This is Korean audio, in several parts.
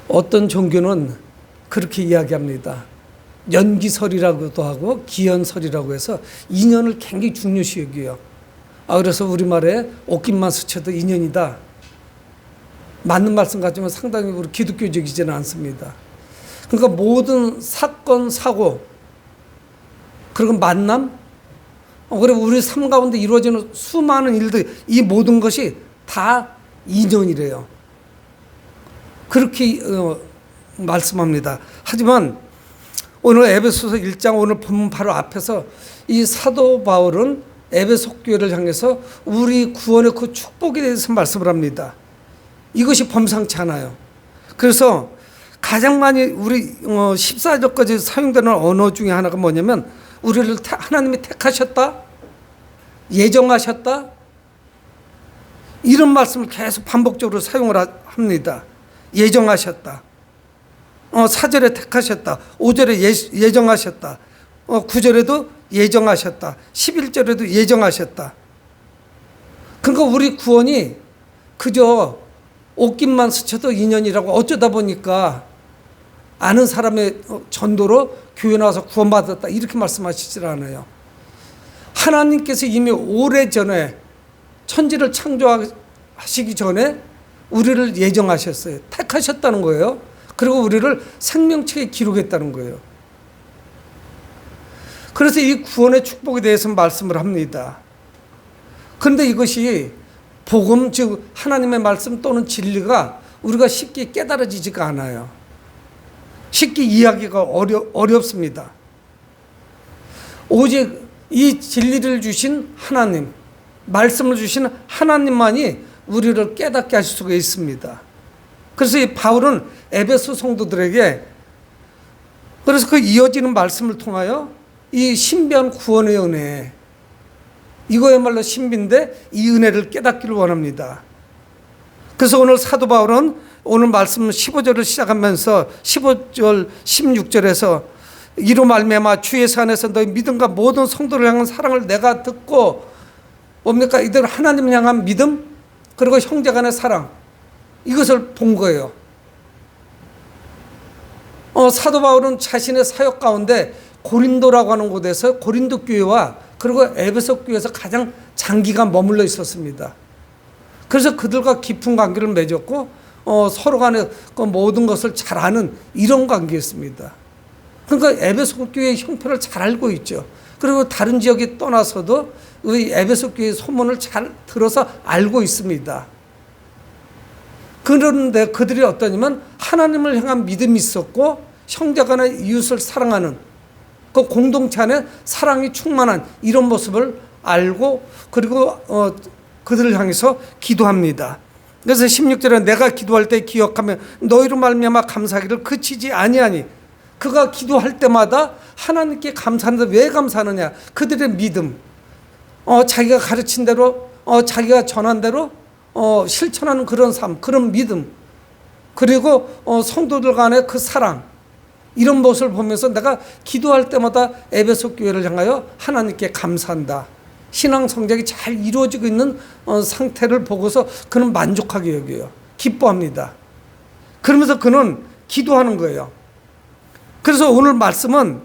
어떤 종교는 그렇게 이야기합니다. 연기설이라고도 하고 기연설이라고 해서 인연을 굉장히 중요시 여겨요. 그래서 우리말에 옷깃만 스쳐도 인연이다. 맞는 말씀 같지만 상당히 우리 기독교적이지는 않습니다. 그러니까 모든 사건, 사고, 그리고 만남, 그리고 우리 삶 가운데 이루어지는 수많은 일들, 이 모든 것이 다 인연이래요. 그렇게 말씀합니다. 하지만 오늘 에베소서 1장 오늘 본문 바로 앞에서 이 사도 바울은 에베소 교회를 향해서 우리 구원의 그 축복에 대해서 말씀을 합니다. 이것이 범상치 않아요. 그래서 가장 많이 우리 14절까지 사용되는 언어 중에 하나가 뭐냐면 우리를 하나님이 택하셨다, 예정하셨다, 이런 말씀을 계속 반복적으로 사용을 합니다. 예정하셨다. 4절에 택하셨다. 5절에 예정하셨다. 9절에도 예정하셨다. 11절에도 예정하셨다. 그러니까 우리 구원이 그저 옷깃만 스쳐도 인연이라고 어쩌다 보니까 아는 사람의 전도로 교회 나와서 구원받았다 이렇게 말씀하시질 않아요. 하나님께서 이미 오래전에 천지를 창조하시기 전에 우리를 예정하셨어요. 택하셨다는 거예요. 그리고 우리를 생명책에 기록했다는 거예요. 그래서 이 구원의 축복에 대해서 말씀을 합니다. 그런데 이것이 복음, 즉 하나님의 말씀 또는 진리가 우리가 쉽게 깨달아지지가 않아요. 쉽게 이해하기가 어렵습니다. 오직 이 진리를 주신 하나님, 말씀을 주신 하나님만이 우리를 깨닫게 하실 수가 있습니다. 그래서 이 바울은 에베소 성도들에게 그래서 그 이어지는 말씀을 통하여 이 신비한 구원의 은혜, 이거야말로 신비인데 이 은혜를 깨닫기를 원합니다. 그래서 오늘 사도 바울은 오늘 말씀 15절을 시작하면서 15절 16절에서 이로 말미암아 주 예수 안에서 너희 믿음과 모든 성도를 향한 사랑을 내가 듣고 뭡니까? 이들 하나님을 향한 믿음 그리고 형제 간의 사랑 이것을 본 거예요. 사도 바울은 자신의 사역 가운데 고린도라고 하는 곳에서 고린도 교회와 그리고 에베소 교회에서 가장 장기간 머물러 있었습니다. 그래서 그들과 깊은 관계를 맺었고 서로 간에 그 모든 것을 잘 아는 이런 관계였습니다. 그러니까 에베소 교회의 형편을 잘 알고 있죠. 그리고 다른 지역에 떠나서도 우리 에베소 교회의 소문을 잘 들어서 알고 있습니다. 그런데 그들이 어떠냐면 하나님을 향한 믿음이 있었고 형제 간의 이웃을 사랑하는 그 공동체 안에 사랑이 충만한 이런 모습을 알고 그리고 그들을 향해서 기도합니다. 그래서 16절에 내가 기도할 때 기억하며 너희로 말미암아 감사하기를 그치지 아니하니 그가 기도할 때마다 하나님께 감사하는데 왜 감사하느냐? 그들의 믿음, 자기가 가르친 대로 자기가 전한 대로 실천하는 그런 삶, 그런 믿음, 그리고 성도들 간의 그 사랑 이런 모습을 보면서 내가 기도할 때마다 에베소 교회를 향하여 하나님께 감사한다. 신앙 성장이 잘 이루어지고 있는 상태를 보고서 그는 만족하게 여겨요. 기뻐합니다. 그러면서 그는 기도하는 거예요. 그래서 오늘 말씀은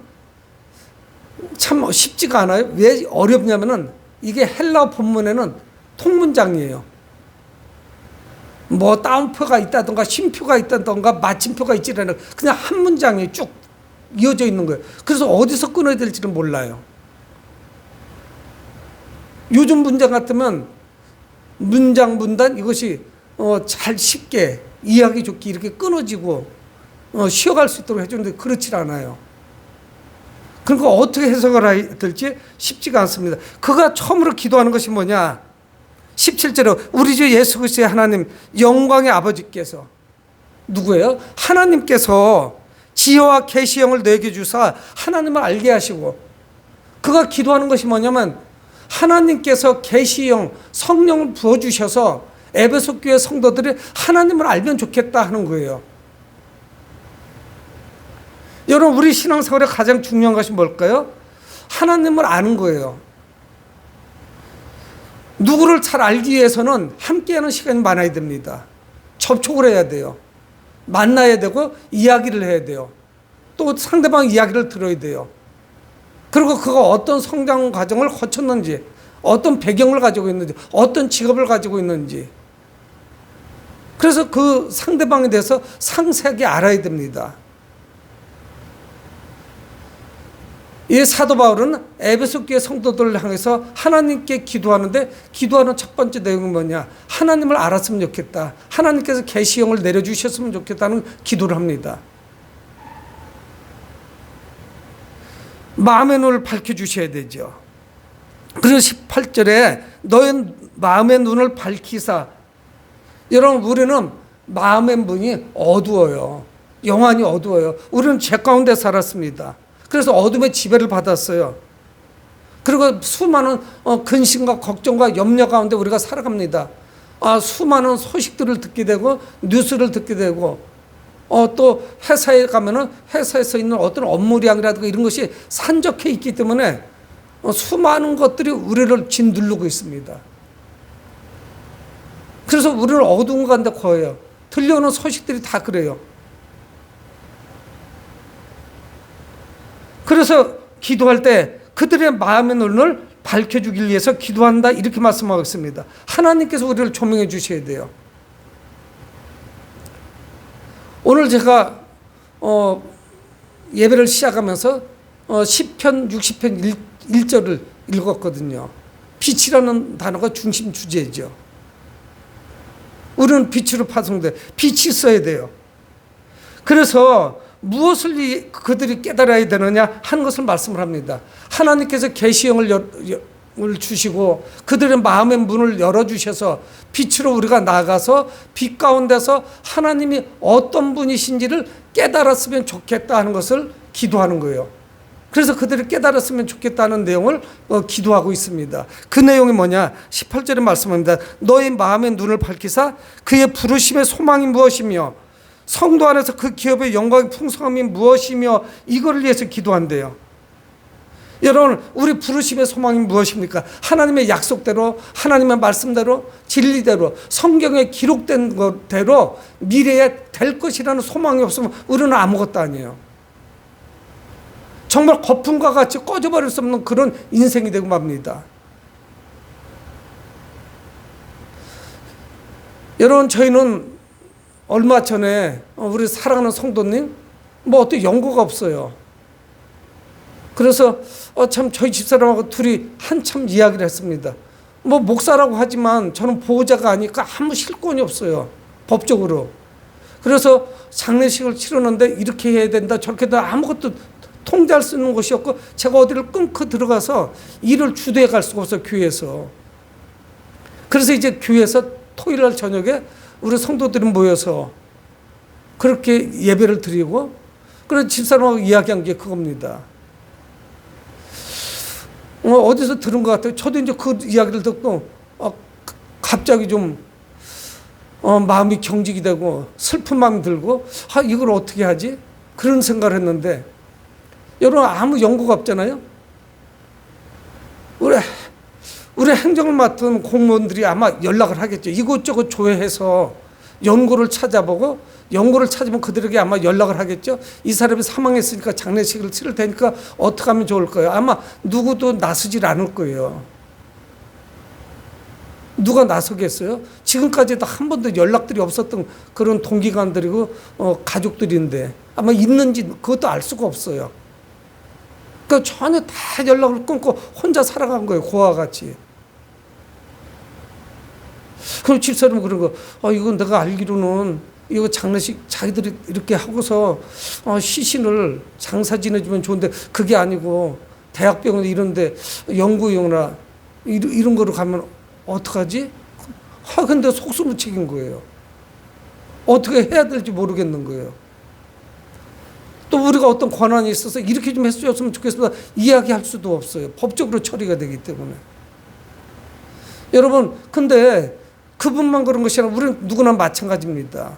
참 쉽지가 않아요. 왜 어렵냐면은 이게 헬라어 본문에는 통문장이에요. 뭐 따옴표가 있다던가 쉼표가 있다던가 마침표가 있지 않아요. 그냥 한 문장이 쭉 이어져 있는 거예요. 그래서 어디서 끊어야 될지는 몰라요. 요즘 문장 같으면 문장 문단 이것이 잘 쉽게 이해하기 좋게 이렇게 끊어지고 쉬어갈 수 있도록 해주는데 그렇지 않아요. 그러니까 어떻게 해석을 해야 될지 쉽지가 않습니다. 그가 처음으로 기도하는 것이 뭐냐? 17절에 우리 주 예수 그리스도의 하나님 영광의 아버지께서 누구예요? 하나님께서 지혜와 계시형을 내게 주사 하나님을 알게 하시고 그가 기도하는 것이 뭐냐면 하나님께서 계시형 성령을 부어주셔서 에베소 교회 성도들이 하나님을 알면 좋겠다 하는 거예요. 여러분 우리 신앙생활에 가장 중요한 것이 뭘까요? 하나님을 아는 거예요. 누구를 잘 알기 위해서는 함께하는 시간이 많아야 됩니다. 접촉을 해야 돼요. 만나야 되고 이야기를 해야 돼요. 또 상대방 이야기를 들어야 돼요. 그리고 그가 어떤 성장 과정을 거쳤는지, 어떤 배경을 가지고 있는지, 어떤 직업을 가지고 있는지. 그래서 그 상대방에 대해서 상세하게 알아야 됩니다. 이 사도 바울은 에베소 교회 성도들을 향해서 하나님께 기도하는데, 기도하는 첫 번째 내용이 뭐냐? 하나님을 알았으면 좋겠다. 하나님께서 계시형을 내려주셨으면 좋겠다는 기도를 합니다. 마음의 눈을 밝혀주셔야 되죠. 그리고 18절에 너의 마음의 눈을 밝히사. 여러분, 우리는 마음의 문이 어두워요. 영안이 어두워요. 우리는 죄 가운데 살았습니다. 그래서 어둠의 지배를 받았어요. 그리고 수많은 근심과 걱정과 염려 가운데 우리가 살아갑니다. 수많은 소식들을 듣게 되고 뉴스를 듣게 되고 또 회사에 가면은 회사에서 있는 어떤 업무량이라든가 이런 것이 산적해 있기 때문에 수많은 것들이 우리를 짓누르고 있습니다. 그래서 우리를 어두운 가운데 거예요. 들려오는 소식들이 다 그래요. 그래서 기도할 때 그들의 마음의 눈을 밝혀주길 위해서 기도한다, 이렇게 말씀하고 있습니다. 하나님께서 우리를 조명해 주셔야 돼요. 오늘 제가 예배를 시작하면서 시편 60편 1절을 읽었거든요. 빛이라는 단어가 중심 주제죠. 우리는 빛으로 파송돼, 빛이 있어야 돼요. 그래서 무엇을 그들이 깨달아야 되느냐 하는 것을 말씀을 합니다. 하나님께서 계시형을 주시고 그들의 마음의 문을 열어주셔서 빛으로 우리가 나가서 빛 가운데서 하나님이 어떤 분이신지를 깨달았으면 좋겠다 하는 것을 기도하는 거예요. 그래서 그들이 깨달았으면 좋겠다는 내용을 기도하고 있습니다. 그 내용이 뭐냐? 18절에 말씀합니다. 너의 마음의 눈을 밝히사 그의 부르심의 소망이 무엇이며 성도 안에서 그 기업의 영광의 풍성함이 무엇이며 이거를 위해서 기도한대요. 여러분, 우리 부르심의 소망이 무엇입니까? 하나님의 약속대로, 하나님의 말씀대로, 진리대로, 성경에 기록된 것대로 미래에 될 것이라는 소망이 없으면 우리는 아무것도 아니에요. 정말 거품과 같이 꺼져버릴 수 없는 그런 인생이 되고 맙니다. 여러분, 저희는 얼마 전에 우리 사랑하는 성도님 어떤 연고가 없어요. 그래서 참 저희 집사람하고 둘이 한참 이야기를 했습니다. 목사라고 하지만 저는 보호자가 아니까 아무 실권이 없어요, 법적으로. 그래서 장례식을 치르는데 이렇게 해야 된다 저렇게 된다 아무것도 통제할 수 있는 것이 없고 제가 어디를 끊고 들어가서 일을 주도해 갈 수가 없어요, 교회에서. 그래서 이제 교회에서 토요일날 저녁에 우리 성도들이 모여서 그렇게 예배를 드리고 그래서 집사람하고 이야기한 게 그겁니다. 어디서 들은 것 같아요. 저도 이제 그 이야기를 듣고 갑자기 좀 마음이 경직이 되고 슬픈 마음이 들고 이걸 어떻게 하지? 그런 생각을 했는데 여러분, 아무 연고가 없잖아요. 우리 행정을 맡은 공무원들이 아마 연락을 하겠죠. 이곳저곳 조회해서 연고를 찾아보고 연고를 찾으면 그들에게 아마 연락을 하겠죠. 이 사람이 사망했으니까 장례식을 치를 테니까 어떻게 하면 좋을까요? 아마 누구도 나서질 않을 거예요. 누가 나서겠어요? 지금까지도 한 번도 연락들이 없었던 그런 동기관들이고 가족들인데 아마 있는지 그것도 알 수가 없어요. 그러니까 전혀 다 연락을 끊고 혼자 살아간 거예요, 고아와 같이. 그럼 집사람은 그런 거, 이건 내가 알기로는 이거 장례식 자기들이 이렇게 하고서 시신을 장사 지내주면 좋은데 그게 아니고 대학병원 이런데 연구용이나 이런 거로 가면 어떡하지? 근데 속수무책인 거예요. 어떻게 해야 될지 모르겠는 거예요. 또 우리가 어떤 권한이 있어서 이렇게 좀 해주셨으면 좋겠습니다. 이야기할 수도 없어요. 법적으로 처리가 되기 때문에. 여러분, 근데 그분만 그런 것이 아니라 우리는 누구나 마찬가지입니다.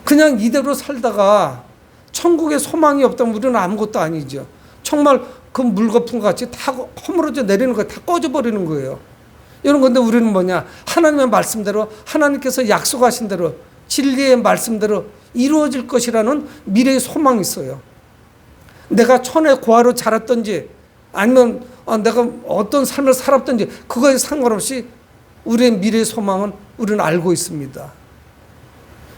그냥 이대로 살다가 천국에 소망이 없다면 우리는 아무것도 아니죠. 정말 그 물거품 같이 다 허물어져 내리는 거예요. 다 꺼져버리는 거예요. 이런 건데 우리는 뭐냐? 하나님의 말씀대로 하나님께서 약속하신 대로 진리의 말씀대로 이루어질 것이라는 미래의 소망이 있어요. 내가 천의 고아로 자랐든지 아니면 내가 어떤 삶을 살았든지 그거에 상관없이 우리의 미래의 소망은 우리는 알고 있습니다.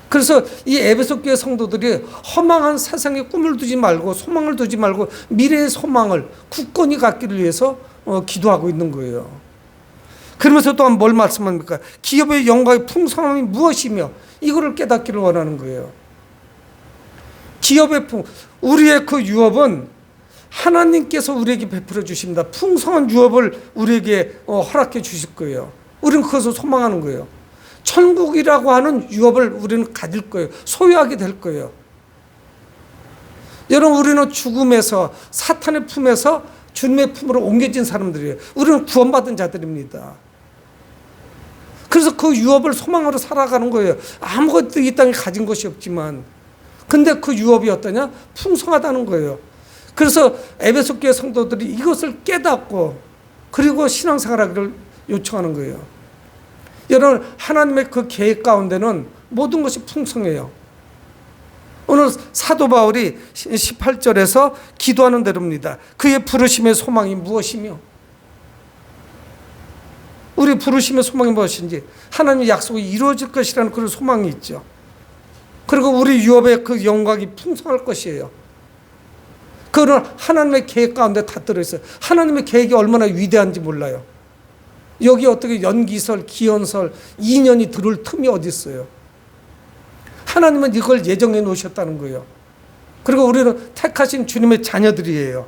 그래서 이 에베소 교회 성도들이 허망한 세상에 꿈을 두지 말고 소망을 두지 말고 미래의 소망을 굳건히 갖기를 위해서 기도하고 있는 거예요. 그러면서 또한 뭘 말씀합니까? 기업의 영광의 풍성함이 무엇이며 이거를 깨닫기를 원하는 거예요. 기업의 우리의 그 유업은 하나님께서 우리에게 베풀어 주십니다. 풍성한 유업을 우리에게 허락해 주실 거예요. 우리는 그것을 소망하는 거예요. 천국이라고 하는 유업을 우리는 가질 거예요. 소유하게 될 거예요. 여러분, 우리는 죽음에서 사탄의 품에서 주님의 품으로 옮겨진 사람들이에요. 우리는 구원받은 자들입니다. 그래서 그 유업을 소망으로 살아가는 거예요. 아무것도 이 땅에 가진 것이 없지만 근데 그 유업이 어떠냐? 풍성하다는 거예요. 그래서 에베소 교회 성도들이 이것을 깨닫고 그리고 신앙생활하기를 요청하는 거예요. 여러분, 하나님의 그 계획 가운데는 모든 것이 풍성해요. 오늘 사도 바울이 18절에서 기도하는 대로입니다. 그의 부르심의 소망이 무엇이며 우리 부르심의 소망이 무엇인지 하나님의 약속이 이루어질 것이라는 그런 소망이 있죠. 그리고 우리 유업의 그 영광이 풍성할 것이에요. 그거는 하나님의 계획 가운데 다 들어있어요. 하나님의 계획이 얼마나 위대한지 몰라요. 여기 어떻게 연기설, 기연설, 2년이 들어올 틈이 어디 있어요. 하나님은 이걸 예정해 놓으셨다는 거예요. 그리고 우리는 택하신 주님의 자녀들이에요.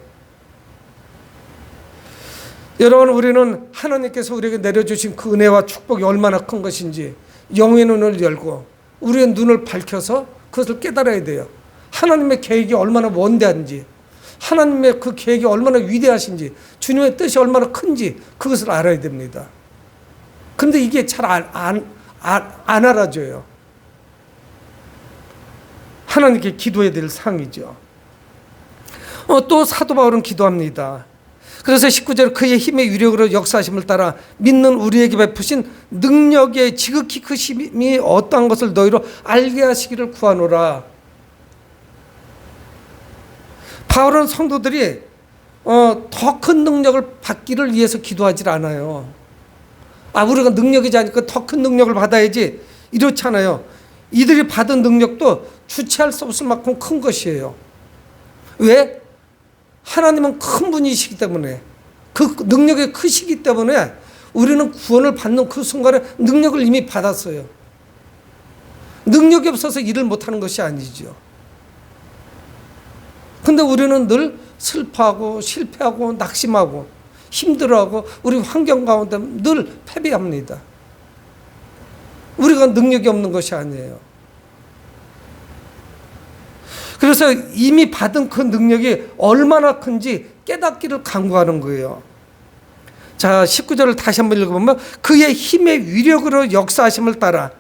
여러분, 우리는 하나님께서 우리에게 내려주신 그 은혜와 축복이 얼마나 큰 것인지 영의 눈을 열고 우리의 눈을 밝혀서 그것을 깨달아야 돼요. 하나님의 계획이 얼마나 원대한지, 하나님의 그 계획이 얼마나 위대하신지, 주님의 뜻이 얼마나 큰지 그것을 알아야 됩니다. 그런데 이게 잘 안 알아져요. 하나님께 기도해야 될 사항이죠. 또 사도 바울은 기도합니다. 그래서 19절 그의 힘의 위력으로 역사하심을 따라 믿는 우리에게 베푸신 능력의 지극히 크심이 어떠한 것을 너희로 알게 하시기를 구하노라. 바울은 성도들이 더 큰 능력을 받기를 위해서 기도하지 않아요. 우리가 능력이지 않으니까 더 큰 능력을 받아야지 이렇지 않아요. 이들이 받은 능력도 주체할 수 없을 만큼 큰 것이에요. 왜? 하나님은 큰 분이시기 때문에, 그 능력이 크시기 때문에 우리는 구원을 받는 그 순간에 능력을 이미 받았어요. 능력이 없어서 일을 못하는 것이 아니죠. 근데 우리는 늘 슬퍼하고 실패하고 낙심하고 힘들어하고 우리 환경 가운데 늘 패배합니다. 우리가 능력이 없는 것이 아니에요. 그래서 이미 받은 그 능력이 얼마나 큰지 깨닫기를 간구하는 거예요. 자, 19절을 다시 한번 읽어보면 그의 힘의 위력으로 역사하심을 따라,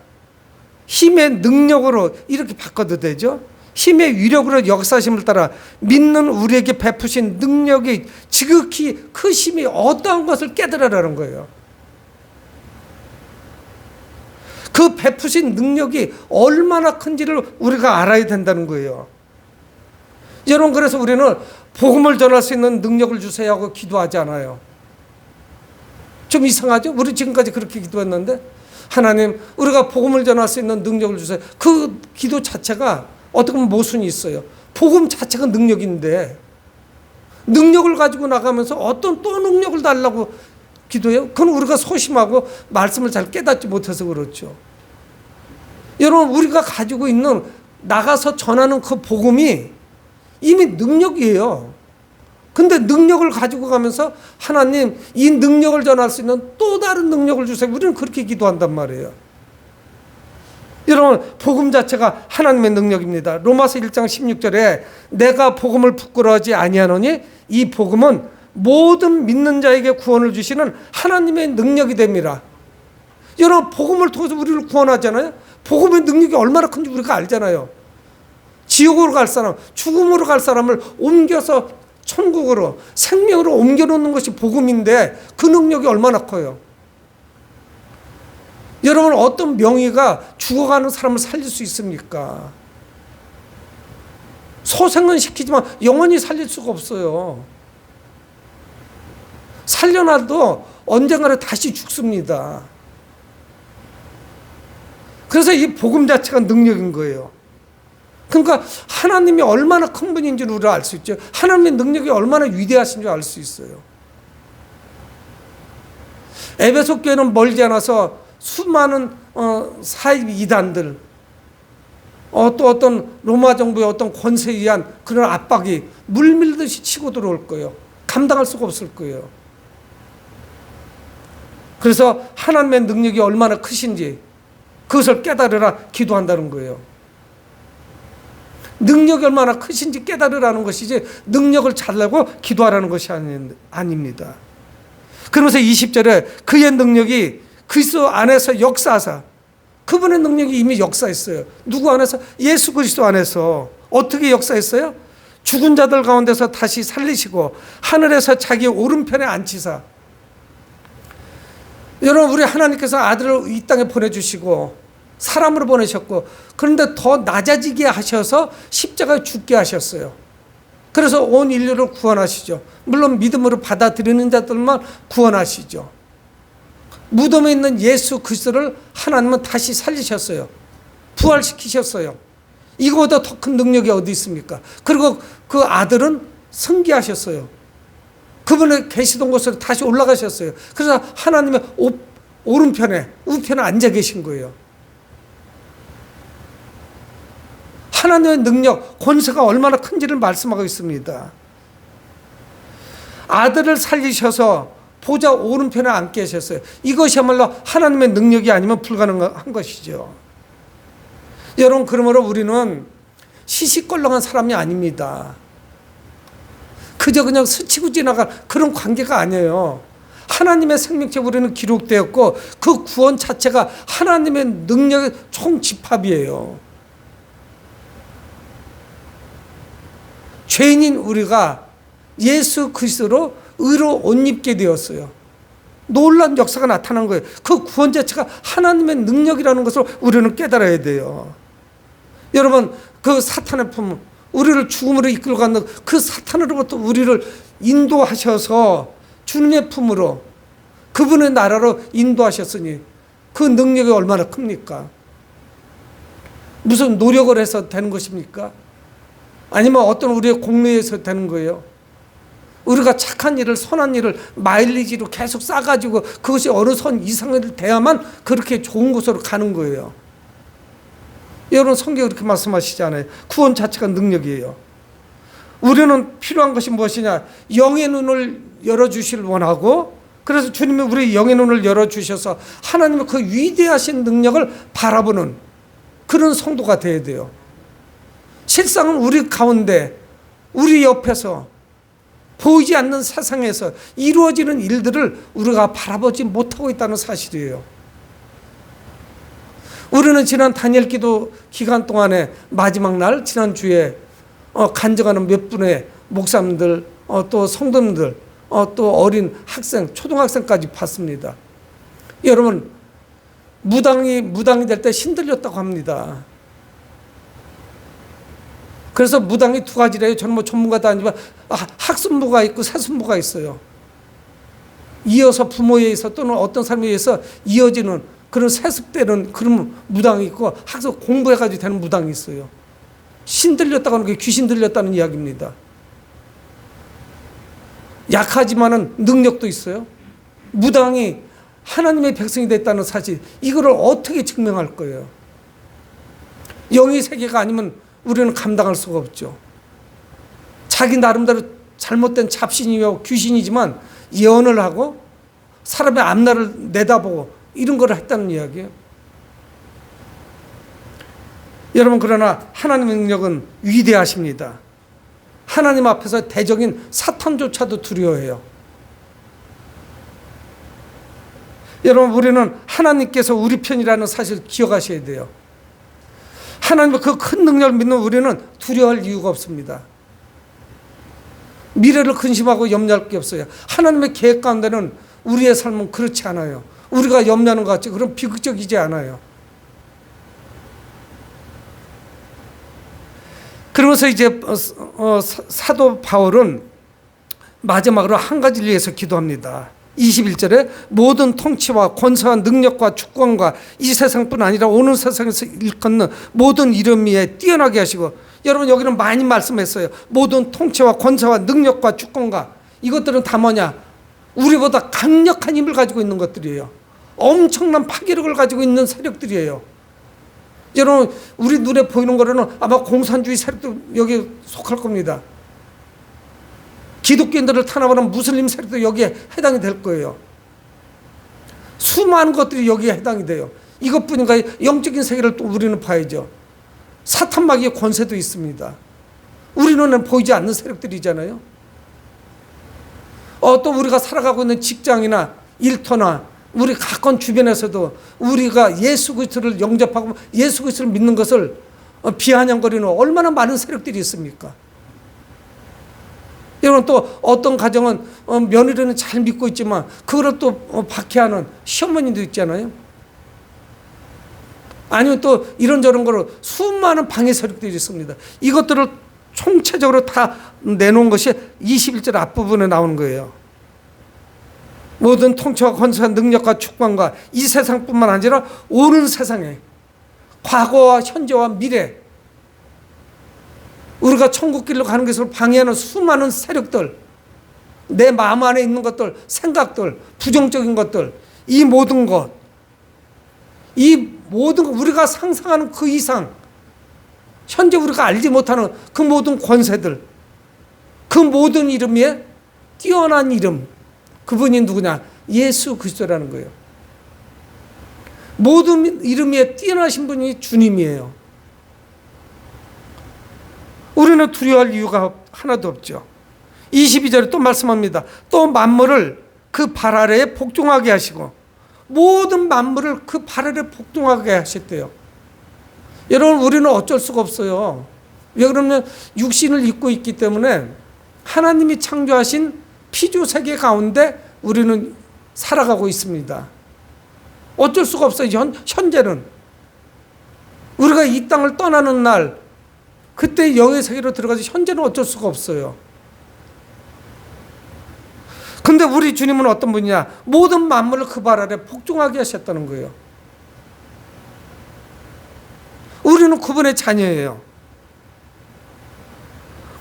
힘의 능력으로 이렇게 바꿔도 되죠. 힘의 위력으로 역사하심을 따라 믿는 우리에게 베푸신 능력이 지극히 크심이 어떠한 것을 깨달으라는 거예요. 그 베푸신 능력이 얼마나 큰지를 우리가 알아야 된다는 거예요. 여러분, 그래서 우리는 복음을 전할 수 있는 능력을 주세요 하고 기도하지 않아요. 좀 이상하죠? 우리 지금까지 그렇게 기도했는데 하나님, 우리가 복음을 전할 수 있는 능력을 주세요. 그 기도 자체가 어떻게 보면 모순이 있어요. 복음 자체가 능력인데 능력을 가지고 나가면서 어떤 또 능력을 달라고 기도해요? 그건 우리가 소심하고 말씀을 잘 깨닫지 못해서 그렇죠. 여러분, 우리가 가지고 있는 나가서 전하는 그 복음이 이미 능력이에요. 근데 능력을 가지고 가면서 하나님, 이 능력을 전할 수 있는 또 다른 능력을 주세요. 우리는 그렇게 기도한단 말이에요. 여러분, 복음 자체가 하나님의 능력입니다. 로마서 1장 16절에 내가 복음을 부끄러워하지 아니하노니 이 복음은 모든 믿는 자에게 구원을 주시는 하나님의 능력이 됩니다. 여러분, 복음을 통해서 우리를 구원하잖아요. 복음의 능력이 얼마나 큰지 우리가 알잖아요. 지옥으로 갈 사람, 죽음으로 갈 사람을 옮겨서 천국으로, 생명으로 옮겨놓는 것이 복음인데 그 능력이 얼마나 커요. 여러분, 어떤 명의가 죽어가는 사람을 살릴 수 있습니까? 소생은 시키지만 영원히 살릴 수가 없어요. 살려놔도 언젠가는 다시 죽습니다. 그래서 이 복음 자체가 능력인 거예요. 그러니까 하나님이 얼마나 큰 분인지를 우리가 알 수 있죠. 하나님의 능력이 얼마나 위대하신 줄 알 수 있어요. 에베소 교회는 멀지 않아서 수많은 사입 이단들, 또 어떤 로마 정부의 어떤 권세에 의한 그런 압박이 물밀듯이 치고 들어올 거예요. 감당할 수가 없을 거예요. 그래서 하나님의 능력이 얼마나 크신지 그것을 깨달으라 기도한다는 거예요. 능력이 얼마나 크신지 깨달으라는 것이지 능력을 잘내고 기도하라는 것이 아닙니다. 그러면서 20절에 그의 능력이 그리스도 안에서 역사하사, 그분의 능력이 이미 역사했어요. 누구 안에서? 예수 그리스도 안에서. 어떻게 역사했어요? 죽은 자들 가운데서 다시 살리시고 하늘에서 자기 오른편에 앉히사. 여러분, 우리 하나님께서 아들을 이 땅에 보내주시고 사람으로 보내셨고, 그런데 더 낮아지게 하셔서 십자가에 죽게 하셨어요. 그래서 온 인류를 구원하시죠. 물론 믿음으로 받아들이는 자들만 구원하시죠. 무덤에 있는 예수 그리스도를 하나님은 다시 살리셨어요. 부활시키셨어요. 이거보다 더 큰 능력이 어디 있습니까? 그리고 그 아들은 승계하셨어요. 그분의 계시던 곳으로 다시 올라가셨어요. 그래서 하나님의 오른편에, 우편에 앉아 계신 거예요. 하나님의 능력, 권세가 얼마나 큰지를 말씀하고 있습니다. 아들을 살리셔서 보좌 오른편에 앉게 하셨어요. 이것이야말로 하나님의 능력이 아니면 불가능한 것이죠. 여러분, 그러므로 우리는 시시껄렁한 사람이 아닙니다. 그저 그냥 스치고 지나간 그런 관계가 아니에요. 하나님의 생명체 우리는 기록되었고 그 구원 자체가 하나님의 능력의 총집합이에요. 죄인인 우리가 예수 그리스도로 의로 옷 입게 되었어요. 놀라운 역사가 나타난 거예요. 그 구원 자체가 하나님의 능력이라는 것을 우리는 깨달아야 돼요. 여러분, 그 사탄의 품, 우리를 죽음으로 이끌고 가는 그 사탄으로부터 우리를 인도하셔서 주님의 품으로, 그분의 나라로 인도하셨으니 그 능력이 얼마나 큽니까? 무슨 노력을 해서 되는 것입니까? 아니면 어떤 우리의 공로에서 되는 거예요? 우리가 착한 일을, 선한 일을 마일리지로 계속 쌓아가지고 그것이 어느 선 이상을 돼야만 그렇게 좋은 곳으로 가는 거예요. 여러분, 성경에 그렇게 말씀하시잖아요. 구원 자체가 능력이에요. 우리는 필요한 것이 무엇이냐? 영의 눈을 열어주실 원하고, 그래서 주님이 우리 영의 눈을 열어주셔서 하나님의 그 위대하신 능력을 바라보는 그런 성도가 되어야 돼요. 실상은 우리 가운데, 우리 옆에서 보이지 않는 세상에서 이루어지는 일들을 우리가 바라보지 못하고 있다는 사실이에요. 우리는 지난 다니엘 기도 기간 동안에 마지막 날 지난주에 간증하는 몇 분의 목사님들, 또 성도님들, 또 어린 학생, 초등학생까지 봤습니다. 여러분, 무당이 될 때 신들렸다고 합니다. 그래서 무당이 두 가지래요. 저는 뭐 전문가도 아니지만 학습무가 있고 세습무가 있어요. 이어서 부모에 의해서 또는 어떤 사람에 의해서 이어지는 그런 세습되는 그런 무당이 있고, 학습 공부해가지고 되는 무당이 있어요. 신 들렸다고 하는 게 귀신 들렸다는 이야기입니다. 약하지만은 능력도 있어요. 무당이 하나님의 백성이 됐다는 사실, 이거를 어떻게 증명할 거예요? 영의 세계가 아니면 우리는 감당할 수가 없죠. 자기 나름대로 잘못된 잡신이요 귀신이지만 예언을 하고 사람의 앞날을 내다보고 이런 걸 했다는 이야기예요. 여러분, 그러나 하나님의 능력은 위대하십니다. 하나님 앞에서 대적인 사탄조차도 두려워해요. 여러분, 우리는 하나님께서 우리 편이라는 사실을 기억하셔야 돼요. 하나님의 그 큰 능력을 믿는 우리는 두려워할 이유가 없습니다. 미래를 근심하고 염려할 게 없어요. 하나님의 계획 가운데는 우리의 삶은 그렇지 않아요. 우리가 염려하는 것 같지 그럼 비극적이지 않아요. 그러면서 이제 사도 바울은 마지막으로 한 가지를 위해서 기도합니다. 21절에 모든 통치와 권세와 능력과 주권과 이 세상뿐 아니라 오는 세상에서 일컫는 모든 이름 위에 뛰어나게 하시고, 여러분 여기는 많이 말씀했어요. 모든 통치와 권세와 능력과 주권과, 이것들은 다 뭐냐? 우리보다 강력한 힘을 가지고 있는 것들이에요. 엄청난 파괴력을 가지고 있는 세력들이에요. 여러분 우리 눈에 보이는 거로는 아마 공산주의 세력도 여기에 속할 겁니다. 기독교인들을 탄압하는 무슬림 세력도 여기에 해당이 될 거예요. 수많은 것들이 여기에 해당이 돼요. 이것뿐인가, 영적인 세계를 또 우리는 봐야죠. 사탄 마귀의 권세도 있습니다. 우리 눈에는 보이지 않는 세력들이잖아요. 또 우리가 살아가고 있는 직장이나 일터나 우리 가까운 주변에서도 우리가 예수 그리스도를 영접하고 예수 그리스도를 믿는 것을 비아냥거리는 얼마나 많은 세력들이 있습니까? 여러분 또 어떤 가정은 며느리는 잘 믿고 있지만 그거를 또 박해하는 시어머니도 있잖아요. 아니면 또 이런저런 거로 수많은 방해 세력들이 있습니다. 이것들을 총체적으로 다 내놓은 것이 21절 앞부분에 나오는 거예요. 모든 통치와 권세와 능력과 주권과 이 세상뿐만 아니라 오는 세상에, 과거와 현재와 미래, 우리가 천국길로 가는 것을 방해하는 수많은 세력들, 내 마음 안에 있는 것들, 생각들, 부정적인 것들, 이 모든 것, 우리가 상상하는 그 이상, 현재 우리가 알지 못하는 그 모든 권세들, 그 모든 이름 위에 뛰어난 이름, 그분이 누구냐? 예수 그리스도라는 거예요. 모든 이름 위에 뛰어나신 분이 주님이에요. 우리는 두려워할 이유가 하나도 없죠. 22절에 또 말씀합니다. 또 만물을 그 발 아래에 복종하게 하시고, 모든 만물을 그 발 아래에 복종하게 하셨대요. 여러분 우리는 어쩔 수가 없어요. 왜 그러면 육신을 입고 있기 때문에 하나님이 창조하신 피조 세계 가운데 우리는 살아가고 있습니다. 어쩔 수가 없어요. 현재는 우리가 이 땅을 떠나는 날, 그때 영의 세계로 들어가서 현재는 어쩔 수가 없어요. 근데 우리 주님은 어떤 분이냐? 모든 만물을 그 발 아래 복종하게 하셨다는 거예요. 우리는 그분의 자녀예요.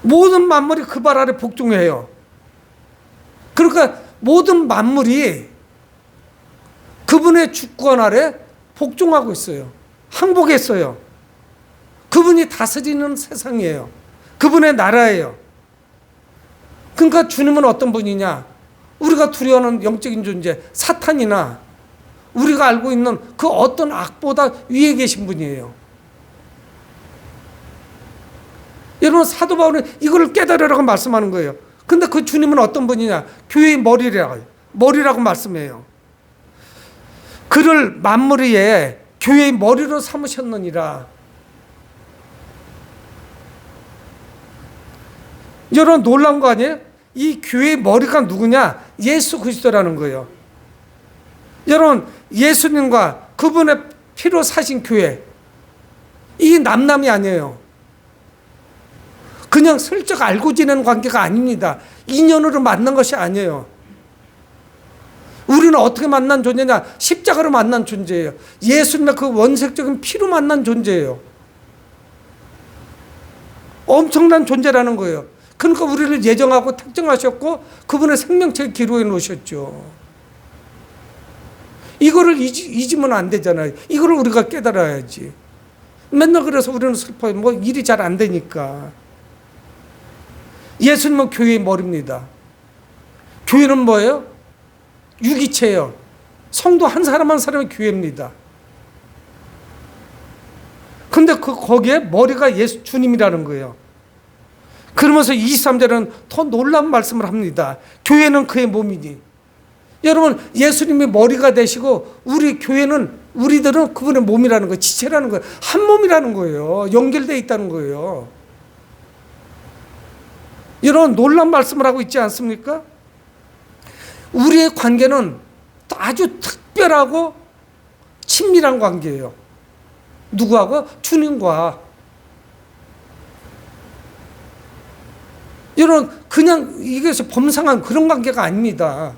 모든 만물이 그 발 아래 복종해요. 그러니까 모든 만물이 그분의 주권 아래 복종하고 있어요. 항복했어요. 그분이 다스리는 세상이에요. 그분의 나라예요. 그러니까 주님은 어떤 분이냐? 우리가 두려워하는 영적인 존재, 사탄이나 우리가 알고 있는 그 어떤 악보다 위에 계신 분이에요. 여러분 사도 바울은 이거를 깨달으라고 말씀하는 거예요. 근데 그 주님은 어떤 분이냐? 교회의 머리라고 말씀해요. 그를 만물 위에 교회의 머리로 삼으셨느니라. 여러분 놀라운 거 아니에요? 이 교회의 머리가 누구냐? 예수 그리스도라는 거예요. 여러분 예수님과 그분의 피로 사신 교회, 이 남남이 아니에요. 그냥 슬쩍 알고 지내는 관계가 아닙니다. 인연으로 만난 것이 아니에요. 우리는 어떻게 만난 존재냐? 십자가로 만난 존재예요. 예수님의 그 원색적인 피로 만난 존재예요. 엄청난 존재라는 거예요. 그러니까 우리를 예정하고 택정하셨고 그분의 생명책에 기록해 놓으셨죠. 이거를 잊으면 안 되잖아요. 이거를 우리가 깨달아야지. 맨날 그래서 우리는 슬퍼요. 뭐 일이 잘 안 되니까. 예수님은 교회의 머리입니다. 교회는 뭐예요? 유기체예요. 성도 한 사람 한 사람의 교회입니다. 근데 거기에 머리가 예수 주님이라는 거예요. 그러면서 23절은 더 놀라운 말씀을 합니다. 교회는 그의 몸이니. 여러분 예수님이 머리가 되시고 우리 교회는, 우리들은 그분의 몸이라는 거예요. 지체라는 거예요. 한 몸이라는 거예요. 연결되어 있다는 거예요. 여러분 놀라운 말씀을 하고 있지 않습니까? 우리의 관계는 또 아주 특별하고 친밀한 관계예요. 누구하고? 주님과. 여러분, 그냥 이것이 범상한 그런 관계가 아닙니다.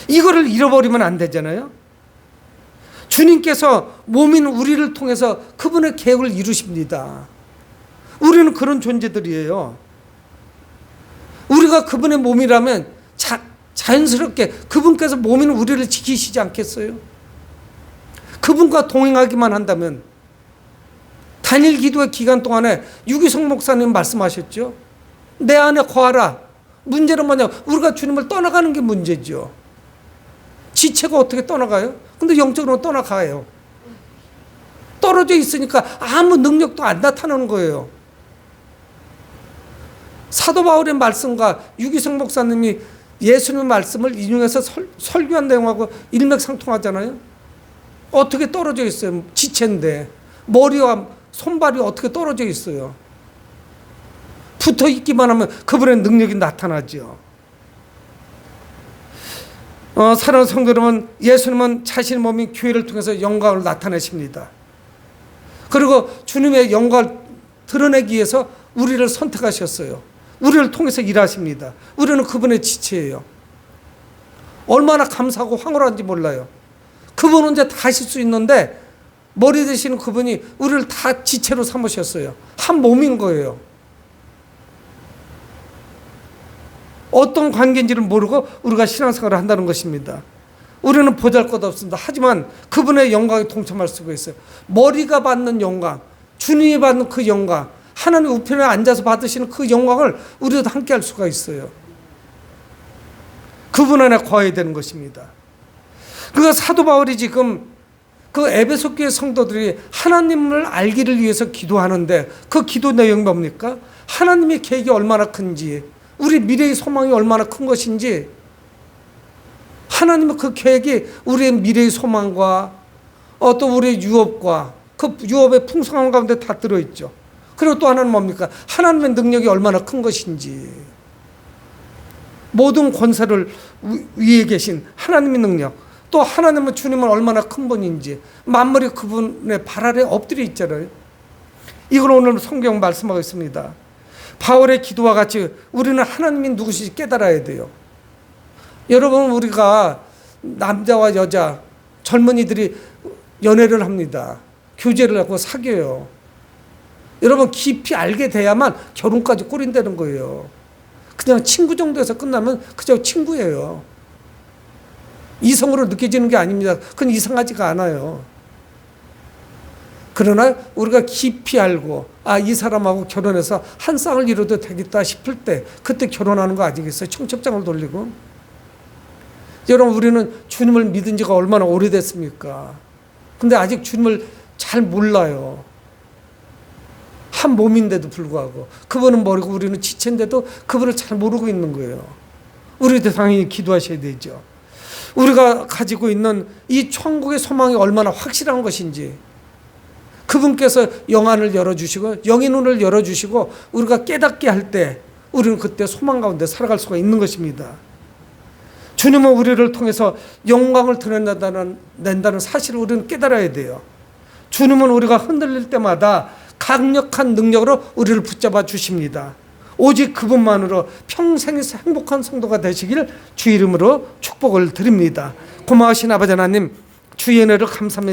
이거를 잃어버리면 안 되잖아요. 주님께서 몸인 우리를 통해서 그분의 계획을 이루십니다. 우리는 그런 존재들이에요. 우리가 그분의 몸이라면 자연스럽게 그분께서 몸인 우리를 지키시지 않겠어요? 그분과 동행하기만 한다면. 단일 기도의 기간 동안에 유기성 목사님 말씀하셨죠. 내 안에 거하라. 문제는 뭐냐? 우리가 주님을 떠나가는 게 문제죠. 지체가 어떻게 떠나가요? 근데 영적으로 떠나가요. 떨어져 있으니까 아무 능력도 안 나타나는 거예요. 사도 바울의 말씀과 유기성 목사님이 예수님의 말씀을 인용해서 설교한 내용하고 일맥상통하잖아요. 어떻게 떨어져 있어요? 지체인데 머리와 손발이 어떻게 떨어져 있어요? 붙어 있기만 하면 그분의 능력이 나타나죠. 사랑하는 성도 여러분, 예수님은 자신의 몸인 교회를 통해서 영광을 나타내십니다. 그리고 주님의 영광을 드러내기 위해서 우리를 선택하셨어요. 우리를 통해서 일하십니다. 우리는 그분의 지체예요. 얼마나 감사하고 황홀한지 몰라요. 그분 혼자 다 하실 수 있는데 머리 되시는 그분이 우리를 다 지체로 삼으셨어요. 한 몸인 거예요. 어떤 관계인지를 모르고 우리가 신앙생활을 한다는 것입니다. 우리는 보잘것없습니다. 하지만 그분의 영광에 동참할 수가 있어요. 머리가 받는 영광, 주님이 받는 그 영광, 하나님 우편에 앉아서 받으시는 그 영광을 우리도 함께 할 수가 있어요. 그분 안에 거해야 되는 것입니다. 그러니까 사도 바울이 지금 그 에베소 교회 성도들이 하나님을 알기를 위해서 기도하는데 그 기도 내용이 뭡니까? 하나님의 계획이 얼마나 큰지, 우리 미래의 소망이 얼마나 큰 것인지, 하나님의 그 계획이 우리의 미래의 소망과 또 우리의 유업과 그 유업의 풍성함 가운데 다 들어있죠. 그리고 또 하나는 뭡니까? 하나님의 능력이 얼마나 큰 것인지, 모든 권세를 위에 계신 하나님의 능력, 또 하나님은 주님은 얼마나 큰 분인지, 만물이 그분의 발 아래 엎드려 있잖아요. 이걸 오늘 성경 말씀하고 있습니다. 바울의 기도와 같이 우리는 하나님이 누구신지 깨달아야 돼요. 여러분, 우리가 남자와 여자, 젊은이들이 연애를 합니다. 교제를 하고 사귀어요. 여러분, 깊이 알게 돼야만 결혼까지 꼬린다는 거예요. 그냥 친구 정도에서 끝나면 그저 친구예요. 이성으로 느껴지는 게 아닙니다. 그건 이상하지가 않아요. 그러나 우리가 깊이 알고 이 사람하고 결혼해서 한 쌍을 이뤄도 되겠다 싶을 때 그때 결혼하는 거 아니겠어요? 청첩장을 돌리고. 여러분, 우리는 주님을 믿은 지가 얼마나 오래됐습니까? 근데 아직 주님을 잘 몰라요. 한 몸인데도 불구하고 그분은 모르고 우리는 지체인데도 그분을 잘 모르고 있는 거예요. 우리도 당연히 기도하셔야 되죠. 우리가 가지고 있는 이 천국의 소망이 얼마나 확실한 것인지, 그분께서 영안을 열어주시고 영의 눈을 열어주시고 우리가 깨닫게 할 때 우리는 그때 소망 가운데 살아갈 수가 있는 것입니다. 주님은 우리를 통해서 영광을 드러낸다는 사실을 우리는 깨달아야 돼요. 주님은 우리가 흔들릴 때마다 강력한 능력으로 우리를 붙잡아 주십니다. 오직 그분만으로 평생 행복한 성도가 되시길 주 이름으로 축복을 드립니다. 고마우신 아버지 하나님, 주의 은혜를 감사합니다.